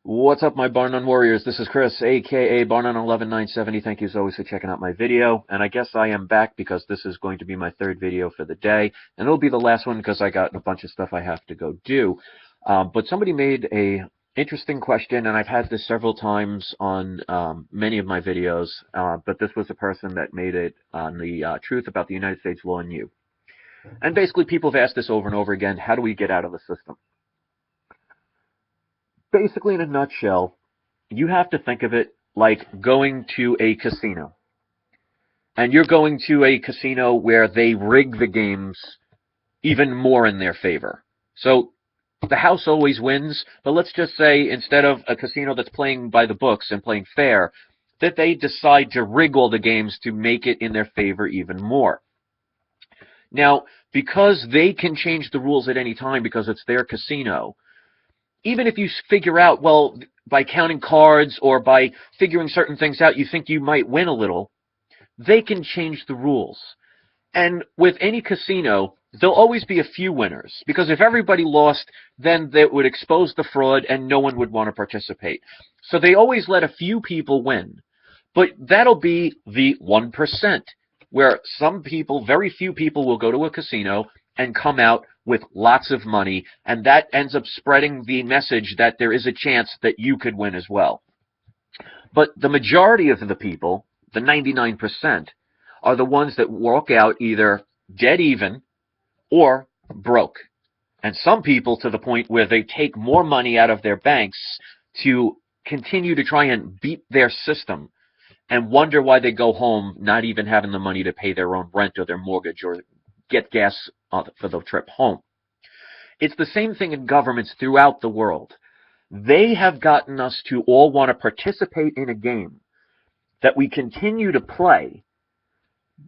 What's up, my Bar None Warriors? This is Chris, aka Bar None 11970. Thank you as always for checking out my video. And I guess I am back because this is going to be my third video for the day. And it'll be the last one because I got a bunch of stuff I have to go do. But somebody made a interesting question, and I've had this several times on many of my videos. But this was a person that made it on the truth about the United States law and you. And basically, people have asked this over and over again: how do we get out of the system? Basically, in a nutshell, you have to think of it like going to a casino. And you're going to a casino where they rig the games even more in their favor. So the house always wins, but let's just say instead of a casino that's playing by the books and playing fair, that they decide to rig all the games to make it in their favor even more. Now, because they can change the rules at any time because it's their casino, even if you figure out, well, by counting cards or by figuring certain things out, you think you might win a little, they can change the rules. And with any casino, there'll always be a few winners, because if everybody lost, then that would expose the fraud and no one would want to participate. So they always let a few people win. But that'll be the 1%, where some people, very few people, will go to a casino and come out with lots of money, and that ends up spreading the message that there is a chance that you could win as well. But the majority of the people, the 99%, are the ones that walk out either dead even or broke. And some people to the point where they take more money out of their banks to continue to try and beat their system and wonder why they go home not even having the money to pay their own rent or their mortgage or get gas for the trip home. It's the same thing in governments throughout the world. They have gotten us to all want to participate in a game that we continue to play,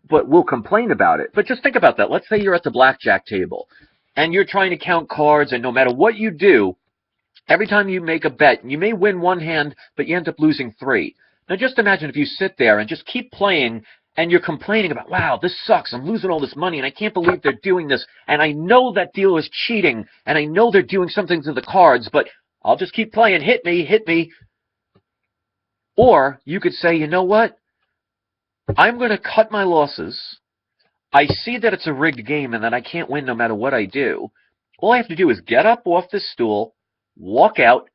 but we'll complain about it. But just think about that. Let's say you're at the blackjack table, and you're trying to count cards, and no matter what you do, every time you make a bet, you may win one hand, but you end up losing three. Now just imagine if you sit there and just keep playing, and you're complaining about, wow, this sucks, I'm losing all this money, and I can't believe they're doing this, and I know that dealer is cheating, and I know they're doing something to the cards, but I'll just keep playing, hit me, hit me. Or you could say, you know what, I'm going to cut my losses. I see that it's a rigged game and that I can't win no matter what I do. All I have to do is get up off this stool, walk out,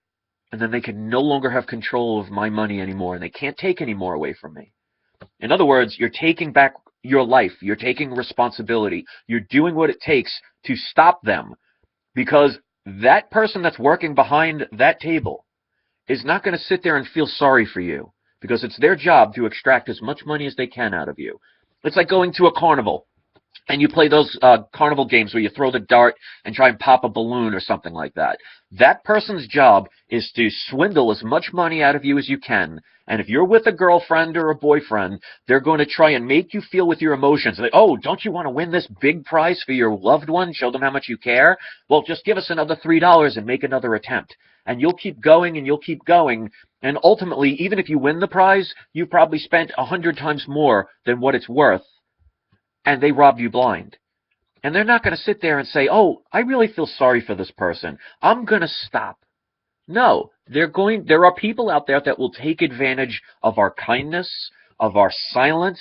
and then they can no longer have control of my money anymore, and they can't take any more away from me. In other words, you're taking back your life. You're taking responsibility. You're doing what it takes to stop them, because that person that's working behind that table is not going to sit there and feel sorry for you, because it's their job to extract as much money as they can out of you. It's like going to a carnival and you play those carnival games where you throw the dart and try and pop a balloon or something like that. That person's job is to swindle as much money out of you as you can. And if you're with a girlfriend or a boyfriend, they're going to try and make you feel with your emotions. Like, oh, don't you want to win this big prize for your loved one? Show them how much you care? Well, just give us another $3 and make another attempt. And you'll keep going and you'll keep going. And ultimately, even if you win the prize, you've probably spent 100 times more than what it's worth. And they robbed you blind. And they're not going to sit there and say, oh, I really feel sorry for this person, I'm going to stop. No, there are people out there that will take advantage of our kindness, of our silence,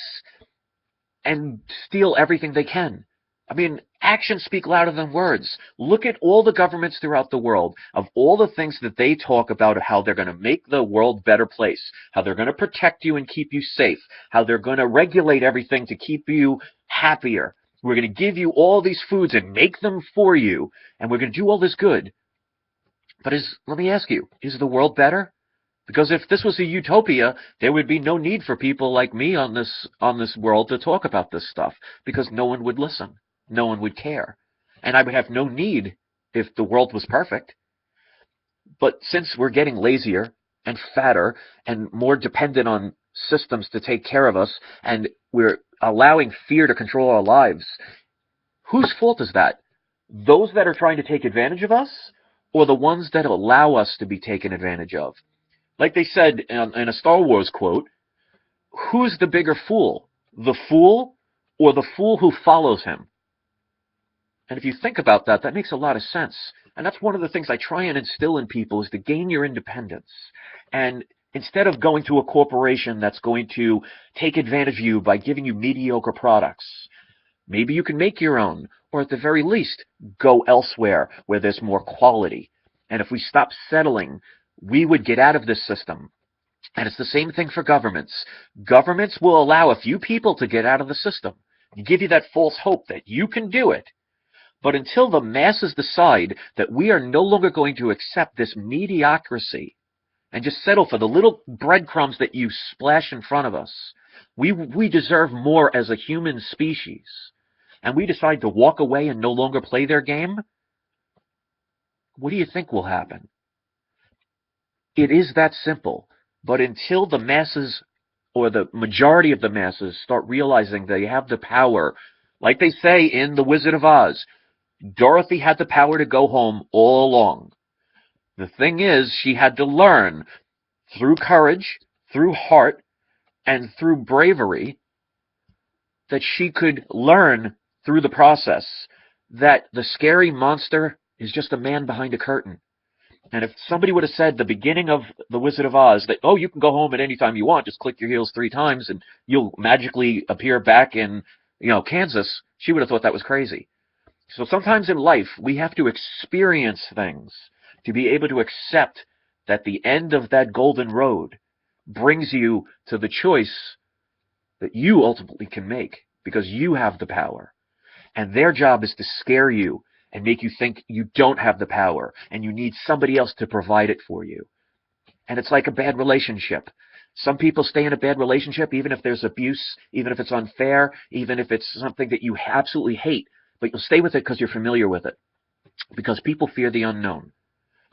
and steal everything they can. I mean, actions speak louder than words. Look at all the governments throughout the world, of all the things that they talk about, how they're going to make the world a better place, how they're going to protect you and keep you safe, how they're going to regulate everything to keep you happier. We're going to give you all these foods and make them for you, and we're going to do all this good. But let me ask you, is the world better? Because if this was a utopia, there would be no need for people like me on this world to talk about this stuff, because no one would listen. No one would care. And I would have no need if the world was perfect. But since we're getting lazier and fatter and more dependent on systems to take care of us, and we're allowing fear to control our lives, whose fault is that? Those that are trying to take advantage of us, or the ones that allow us to be taken advantage of? Like they said in a Star Wars quote, who's the bigger fool? The fool or the fool who follows him? And if you think about that, that makes a lot of sense. And that's one of the things I try and instill in people is to gain your independence. And instead of going to a corporation that's going to take advantage of you by giving you mediocre products, maybe you can make your own, or at the very least, go elsewhere where there's more quality. And if we stop settling, we would get out of this system. And it's the same thing for governments. Governments will allow a few people to get out of the system, give you that false hope that you can do it. But until the masses decide that we are no longer going to accept this mediocrity and just settle for the little breadcrumbs that you splash in front of us, we deserve more as a human species, and we decide to walk away and no longer play their game, what do you think will happen? It is that simple. But until the masses, or the majority of the masses, start realizing they have the power, like they say in The Wizard of Oz, Dorothy had the power to go home all along. The thing is, she had to learn through courage, through heart, and through bravery that she could learn through the process that the scary monster is just a man behind a curtain. And if somebody would have said the beginning of The Wizard of Oz that, oh, you can go home at any time you want, just click your heels 3 times and you'll magically appear back in, Kansas, she would have thought that was crazy. So sometimes in life, we have to experience things to be able to accept that the end of that golden road brings you to the choice that you ultimately can make because you have the power. And their job is to scare you and make you think you don't have the power and you need somebody else to provide it for you. And it's like a bad relationship. Some people stay in a bad relationship even if there's abuse, even if it's unfair, even if it's something that you absolutely hate. But you'll stay with it because you're familiar with it. Because people fear the unknown.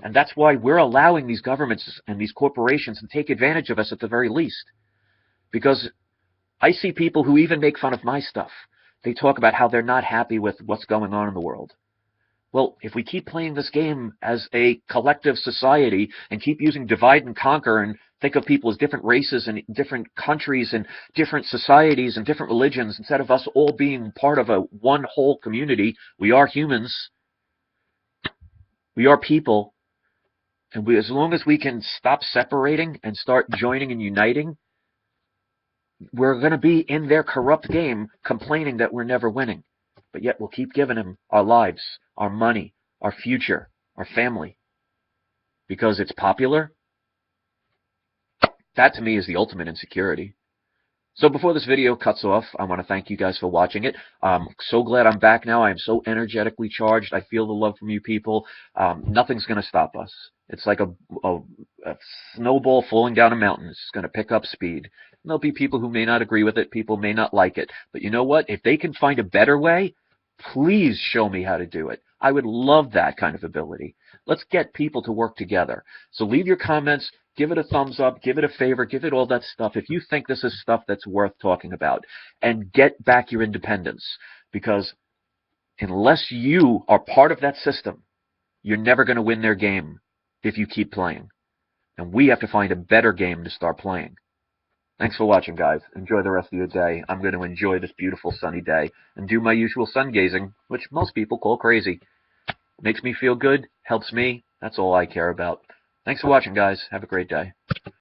And that's why we're allowing these governments and these corporations to take advantage of us at the very least. Because I see people who even make fun of my stuff. They talk about how they're not happy with what's going on in the world. Well, if we keep playing this game as a collective society and keep using divide and conquer and think of people as different races and different countries and different societies and different religions, instead of us all being part of a one whole community, we are humans, we are people, and as long as we can stop separating and start joining and uniting, we're going to be in their corrupt game complaining that we're never winning. But yet we'll keep giving them our lives, our money, our future, our family. Because it's popular? That to me is the ultimate insecurity. So before this video cuts off, I want to thank you guys for watching it. I'm so glad I'm back now. I am so energetically charged. I feel the love from you people. Nothing's going to stop us. It's like a snowball falling down a mountain. It's going to pick up speed. And there'll be people who may not agree with it. People may not like it. But you know what? If they can find a better way, please show me how to do it. I would love that kind of ability. Let's get people to work together. So leave your comments. Give it a thumbs up. Give it a favor. Give it all that stuff if you think this is stuff that's worth talking about. And get back your independence. Because unless you are part of that system, you're never going to win their game if you keep playing. And we have to find a better game to start playing. Thanks for watching, guys. Enjoy the rest of your day. I'm going to enjoy this beautiful sunny day and do my usual sun gazing, which most people call crazy. Makes me feel good, helps me. That's all I care about. Thanks for watching, guys. Have a great day.